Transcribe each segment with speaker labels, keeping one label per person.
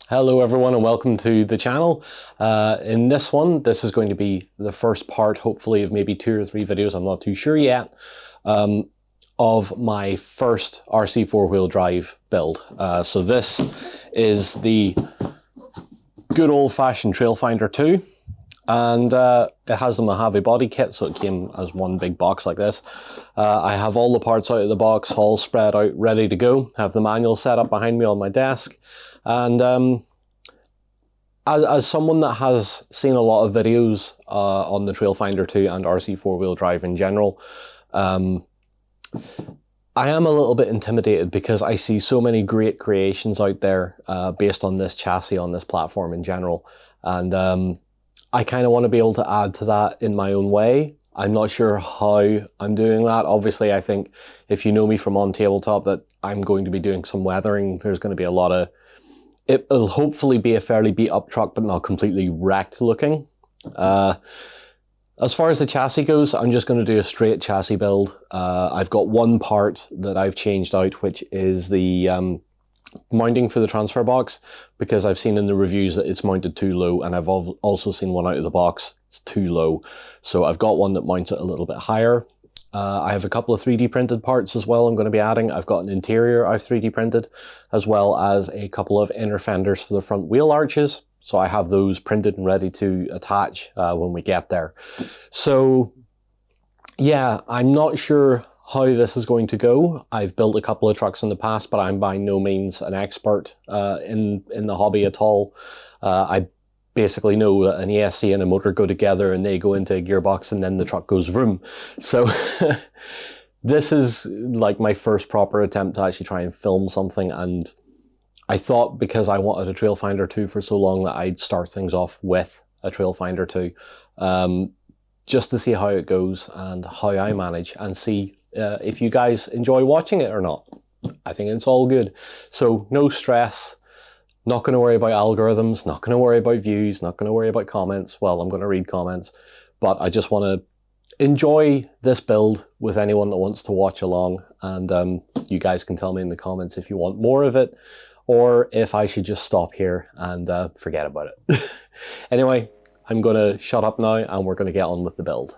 Speaker 1: Hello everyone and welcome to the channel. In this one, this is going to be the first part, hopefully, of maybe 2 or 3 videos, I'm not too sure yet, of my first RC four-wheel drive build. So this is the good old-fashioned Trailfinder 2, and it has the Mojave body kit, so it came as one big box like this. I have all the parts out of the box, all spread out, ready to go. I have the manual set up behind me on my desk. And as someone that has seen a lot of videos on the Trailfinder 2 and RC four-wheel drive in general, I am a little bit intimidated because I see so many great creations out there based on this chassis, on this platform in general. And I kind of want to be able to add to that in my own way. I'm not sure how I'm doing that. Obviously, I think if you know me from on tabletop that I'm going to be doing some weathering. There's going to be a lot of... It'll hopefully be a fairly beat up truck, but not completely wrecked looking. As far as the chassis goes, I'm just going to do a straight chassis build. I've got one part that I've changed out, which is the mounting for the transfer box, because I've seen in the reviews that it's mounted too low, and I've also seen one out of the box, it's too low. So I've got one that mounts it a little bit higher. I have a couple of 3D printed parts as well I'm going to be adding. I've got an interior I've 3D printed, as well as a couple of inner fenders for the front wheel arches. So I have those printed and ready to attach when we get there. So yeah, I'm not sure how this is going to go. I've built a couple of trucks in the past, but I'm by no means an expert in the hobby at all. I basically know that an ESC and a motor go together and they go into a gearbox and then the truck goes vroom. So this is like my first proper attempt to actually try and film something, and I thought because I wanted a Trailfinder 2 for so long that I'd start things off with a Trailfinder 2 just to see how it goes and how I manage, and see if you guys enjoy watching it or not. I think it's all good. So no stress. Not going to worry about algorithms, not going to worry about views, not going to worry about comments. Well, I'm going to read comments, but I just want to enjoy this build with anyone that wants to watch along. And you guys can tell me in the comments if you want more of it, or if I should just stop here and forget about it. Anyway, I'm going to shut up now and we're going to get on with the build.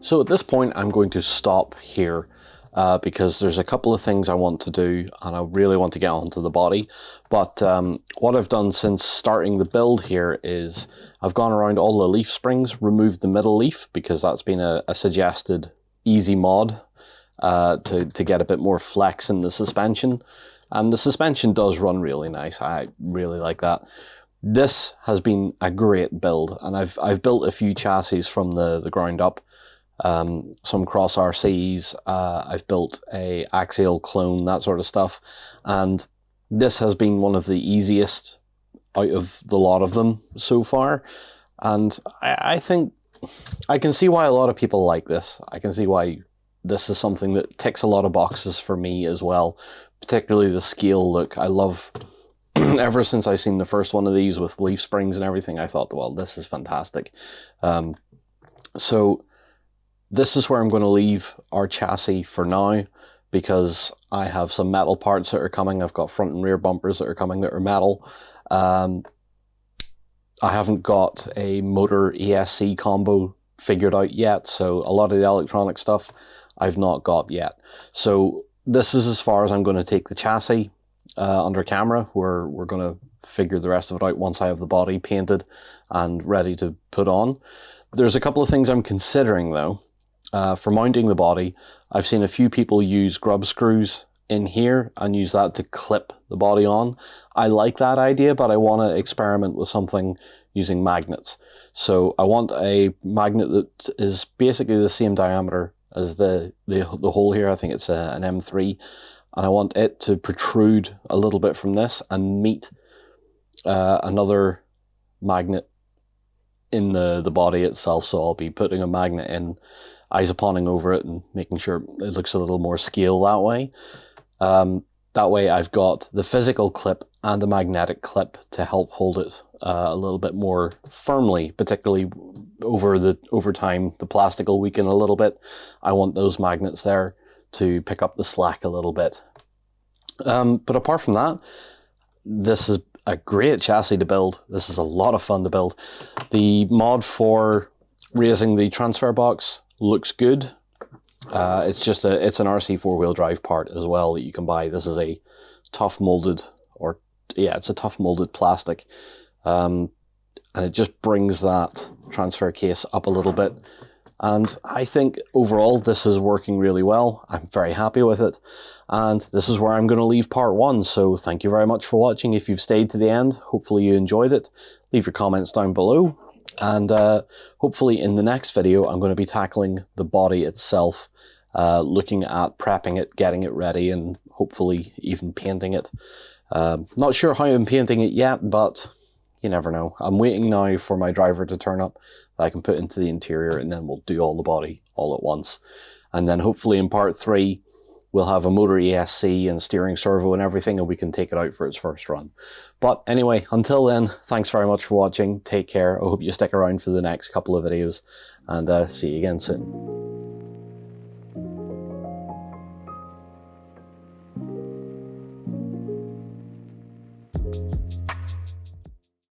Speaker 1: So at this point, I'm going to stop here because there's a couple of things I want to do and I really want to get onto the body. But what I've done since starting the build here is I've gone around all the leaf springs, removed the middle leaf because that's been a suggested easy mod to get a bit more flex in the suspension. And the suspension does run really nice. I really like that. This has been a great build, and I've built a few chassis from the ground up. Some cross RCs, I've built a axial clone, that sort of stuff, and this has been one of the easiest out of the lot of them so far, and I think I can see why a lot of people like this. I can see why this is something that ticks a lot of boxes for me as well, particularly the scale look. I love, ever since I seen the first one of these with leaf springs and everything, I thought, well, this is fantastic. So this is where I'm going to leave our chassis for now, because I have some metal parts that are coming. I've got front and rear bumpers that are coming that are metal. I haven't got a motor ESC combo figured out yet, so a lot of the electronic stuff I've not got yet. So this is as far as I'm going to take the chassis under camera. We're going to figure the rest of it out once I have the body painted and ready to put on. There's a couple of things I'm considering though. For mounting the body, I've seen a few people use grub screws in here and use that to clip the body on. I like that idea, but I want to experiment with something using magnets. So I want a magnet that is basically the same diameter as the hole here. I think it's an M3, and I want it to protrude a little bit from this and meet another magnet in the body itself. So I'll be putting a magnet in, isoponing over it and making sure it looks a little more scale that way. That way I've got the physical clip and the magnetic clip to help hold it a little bit more firmly, particularly over time. The plastic will weaken a little bit. I want those magnets there to pick up the slack a little bit. But apart from that, this is a great chassis to build. This is a lot of fun to build. The mod for raising the transfer box looks good. It's an RC4 drive part as well that you can buy. This is a tough molded, it's a tough molded plastic, and it just brings that transfer case up a little bit. And I think overall this is working really well. I'm very happy with it, and this is where I'm going to leave part one. So thank you very much for watching. If you've stayed to the end, hopefully you enjoyed it. Leave your comments down below. And hopefully in the next video, I'm going to be tackling the body itself, looking at prepping it, getting it ready, and hopefully even painting it. Not sure how I'm painting it yet, but you never know. I'm waiting now for my driver to turn up that I can put into the interior, and then we'll do all the body all at once. And then hopefully in part 3, we'll have a motor ESC and steering servo and everything, and we can take it out for its first run. But anyway, until then, thanks very much for watching. Take care. I hope you stick around for the next couple of videos, and see you again soon.